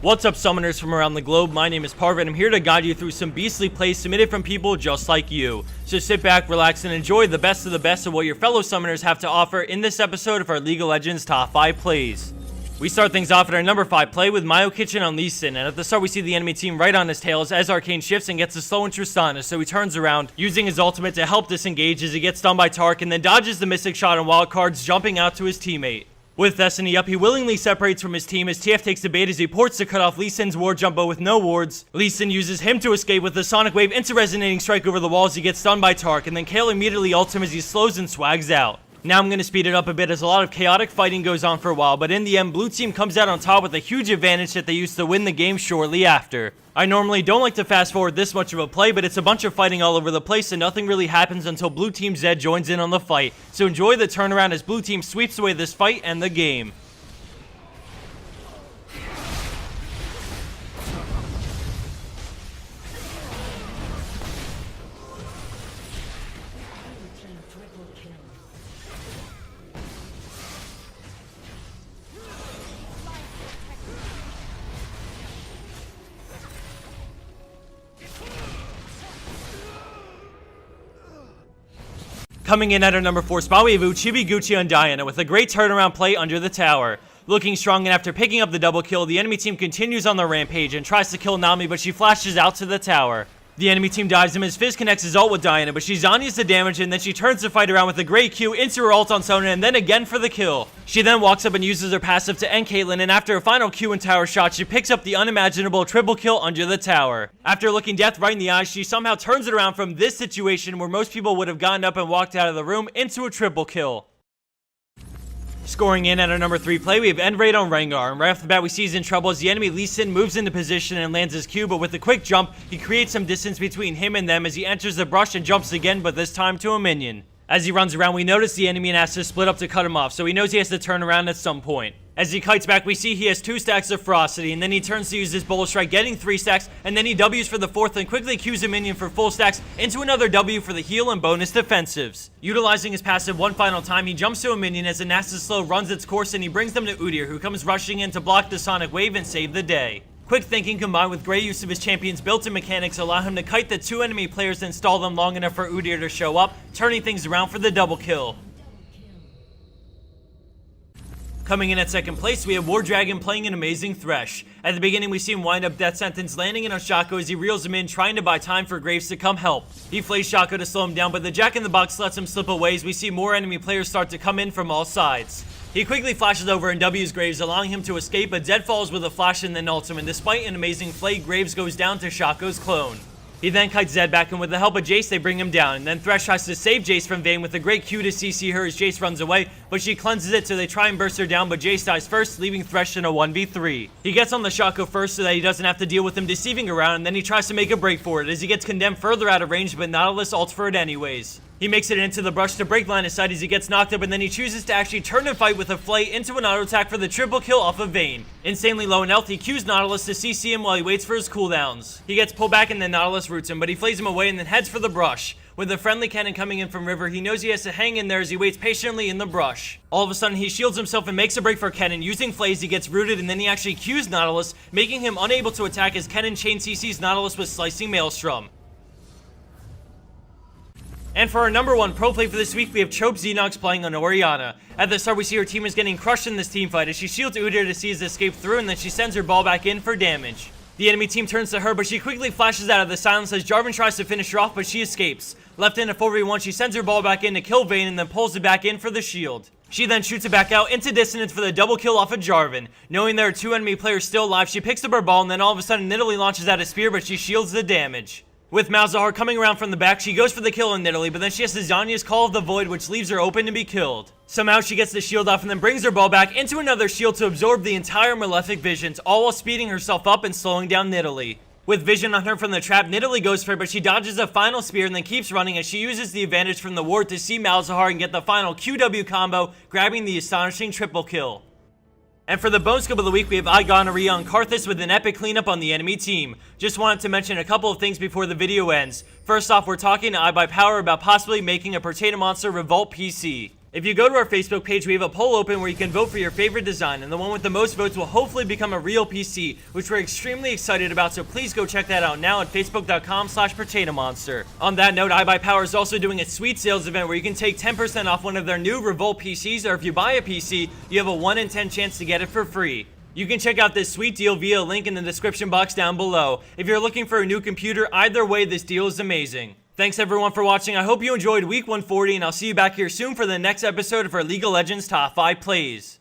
What's up, summoners from around the globe? My name is Parv, and I'm here to guide you through some beastly plays submitted from people just like you. So sit back, relax, and enjoy the best of what your fellow summoners have to offer in this episode of our League of Legends Top 5 Plays. We start things off at our number 5 play with Myukichen on Lee Sin, and at the start we see the enemy team right on his tails as Arcane shifts and gets a slow in Tristana, so he turns around, using his ultimate to help disengage as he gets stunned by Tark and then dodges the Mystic Shot on wildcards, jumping out to his teammate. With Destiny up, he willingly separates from his team as TF takes the bait as he ports to cut off Lee Sin's ward jumbo with no wards. Lee Sin uses him to escape with a Sonic Wave into Resonating Strike over the wall as he gets stunned by Tark, and then Kayle immediately ults him as he slows and swags out. Now I'm going to speed it up a bit as a lot of chaotic fighting goes on for a while, but in the end, blue team comes out on top with a huge advantage that they used to win the game shortly after. I normally don't like to fast forward this much of a play, but it's a bunch of fighting all over the place and nothing really happens until blue team Zed joins in on the fight. So enjoy the turnaround as blue team sweeps away this fight and the game. Coming in at our number 4 spot, we have UchibyGucci on Diana with a great turnaround play under the tower. Looking strong, and after picking up the double kill, the enemy team continues on the rampage and tries to kill Nami, but she flashes out to the tower. The enemy team dives him as Fizz connects his ult with Diana, but she Zhonya's the damage, and then she turns the fight around with a great Q into her ult on Sona, and then again for the kill. She then walks up and uses her passive to end Caitlyn, and after a final Q and tower shot, she picks up the unimaginable triple kill under the tower. After looking death right in the eyes, she somehow turns it around from this situation where most people would have gotten up and walked out of the room into a triple kill. Scoring in at our number 3 play, we have Enraid on Rengar, and right off the bat we see he's in trouble as the enemy Lee Sin moves into position and lands his Q, but with a quick jump, he creates some distance between him and them as he enters the brush and jumps again, but this time to a minion. As he runs around, we notice the enemy and has to split up to cut him off, so he knows he has to turn around at some point. As he kites back, we see he has 2 stacks of Ferocity, and then he turns to use his Bullet Strike, getting 3 stacks, and then he Ws for the 4th and quickly Qs a minion for full stacks into another W for the heal and bonus defensives. Utilizing his passive one final time, he jumps to a minion as the Nasus Slow runs its course, and he brings them to Udyr, who comes rushing in to block the Sonic Wave and save the day. Quick thinking combined with great use of his champion's built-in mechanics allow him to kite the 2 enemy players and stall them long enough for Udyr to show up, turning things around for the double kill. Coming in at second place, we have worrdragon playing an amazing Thresh. At the beginning, we see him wind up death sentence, landing in on Shaco as he reels him in, trying to buy time for Graves to come help. He flays Shaco to slow him down, but the Jack-in-the-Box lets him slip away as we see more enemy players start to come in from all sides. He quickly flashes over and W's Graves, allowing him to escape, but Zed falls with a flash and then ults him, and despite an amazing play, Graves goes down to Shaco's clone. He then kites Zed back, and with the help of Jace, they bring him down, and then Thresh tries to save Jace from Vayne with a great Q to CC her as Jace runs away, but she cleanses it so they try and burst her down, but Jace dies first, leaving Thresh in a 1v3. He gets on the Shaco first so that he doesn't have to deal with him deceiving around, and then he tries to make a break for it as he gets condemned further out of range, but Nautilus ults for it anyways. He makes it into the brush to break line of sight as he gets knocked up, and then he chooses to actually turn and fight with a Flay into an auto attack for the triple kill off of Vayne. Insanely low in health, he Qs Nautilus to CC him while he waits for his cooldowns. He gets pulled back and then Nautilus roots him, but he flays him away and then heads for the brush. With a friendly cannon coming in from River, he knows he has to hang in there as he waits patiently in the brush. All of a sudden, he shields himself and makes a break for Kennen. Using Flays, he gets rooted, and then he actually Qs Nautilus, making him unable to attack as Kennen chain CCs Nautilus with Slicing Maelstrom. And for our number 1 pro play for this week, we have Chope Zenox playing on Orianna. At the start, we see her team is getting crushed in this team fight as she shields Udyr to see his escape through, and then she sends her ball back in for damage. The enemy team turns to her, but she quickly flashes out of the silence as Jarvan tries to finish her off, but she escapes. Left in a 4v1, she sends her ball back in to kill Vayne and then pulls it back in for the shield. She then shoots it back out into dissonance for the double kill off of Jarvan. Knowing there are 2 enemy players still alive, she picks up her ball, and then all of a sudden Nidalee launches out a spear, but she shields the damage. With Malzahar coming around from the back, she goes for the kill on Nidalee, but then she has the Zhonya's Call of the Void, which leaves her open to be killed. Somehow she gets the shield off and then brings her ball back into another shield to absorb the entire Malefic Visions, all while speeding herself up and slowing down Nidalee. With vision on her from the trap, Nidalee goes for it, but she dodges a final spear and then keeps running as she uses the advantage from the ward to see Malzahar and get the final QW combo, grabbing the astonishing triple kill. And for the bone scope of the week, we have iGonorrhea on Karthus with an epic cleanup on the enemy team. Just wanted to mention a couple of things before the video ends. First off, we're talking to iBUYPOWER about possibly making a Potato Monster Revolt PC. If you go to our Facebook page, we have a poll open where you can vote for your favorite design, and the one with the most votes will hopefully become a real PC, which we're extremely excited about, so please go check that out now at facebook.com/potatomonster. On that note, iBUYPOWER is also doing a sweet sales event where you can take 10% off one of their new Revolt PCs, or if you buy a PC, you have a 1 in 10 chance to get it for free. You can check out this sweet deal via a link in the description box down below. If you're looking for a new computer, either way, this deal is amazing. Thanks everyone for watching. I hope you enjoyed week 140, and I'll see you back here soon for the next episode of our League of Legends Top 5 plays.